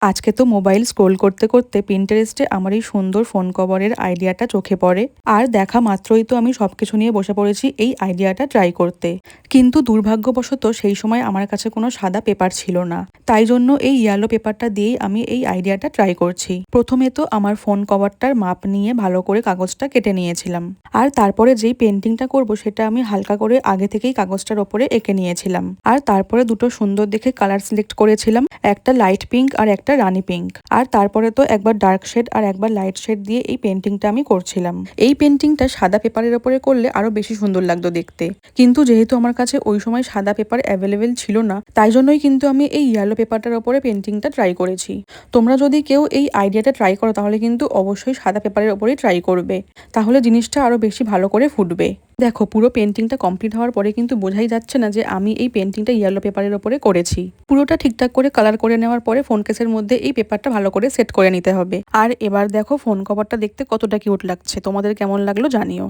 আজকে তো mobile scroll করতে করতে পিন্টারেস্টে আমার এই সুন্দর ফোন কভারের আইডিয়াটা চোখে পড়ে। আর দেখা মাত্রই তো আমি সবকিছু নিয়ে বসে পড়েছি এই আইডিয়াটা ট্রাই করতে। কিন্তু দুর্ভাগ্যবশত সেই সময় আমার কাছে কোনো সাদা পেপার ছিল না, তাই জন্য এই ইয়েলো পেপারটা দিয়েই আমি এই আইডিয়াটা ট্রাই করছি। প্রথমে তো আমার ফোন কভারটার মাপ নিয়ে ভালো করে কাগজটা কেটে নিয়েছিলাম, আর তারপরে যেই পেন্টিংটা করব সেটা আমি হালকা করে আগে থেকেই কাগজটার ওপরে এঁকে নিয়েছিলাম। আর তারপরে দুটো সুন্দর দেখে কালার সিলেক্ট করেছিলাম, একটা লাইট পিঙ্ক আর একটা রানী পিঙ্ক। আর তারপরে তো একবার ডার্ক শেড আর একবার লাইট শেড দিয়ে এই পেন্টিংটা আমি করছিলাম। এই পেন্টিংটা সাদা পেপারের ওপরে করলে আরো বেশি সুন্দর লাগতো দেখতে, কিন্তু যেহেতু আমার কাছে ওই সময় সাদা পেপার অ্যাভেলেবেল ছিল না, তাই জন্যই কিন্তু আমি এই ইয়েলো পেপারটার ওপরে পেন্টিংটা ট্রাই করেছি। তোমরা যদি কেউ এই আইডিয়াটা ট্রাই করো তাহলে কিন্তু অবশ্যই সাদা পেপারের ওপরেই ট্রাই করবে, তাহলে জিনিসটা আরো বেশি ভালো করে ফুটবে। দেখো, পুরো পেন্টিংটা কমপ্লিট হওয়ার পরে কিন্তু বোঝাই যাচ্ছে না যে আমি এই পেন্টিংটা ইয়েলো পেপারের ওপরে করেছি। পুরোটা ঠিকঠাক করে কালার করে নেওয়ার পরে ফোন কেসের মধ্যে এই পেপারটা ভালো করে সেট করে নিতে হবে। আর এবার দেখো ফোন কভারটা দেখতে কতটা কিউট লাগছে, তোমাদের কেমন লাগলো জানিও।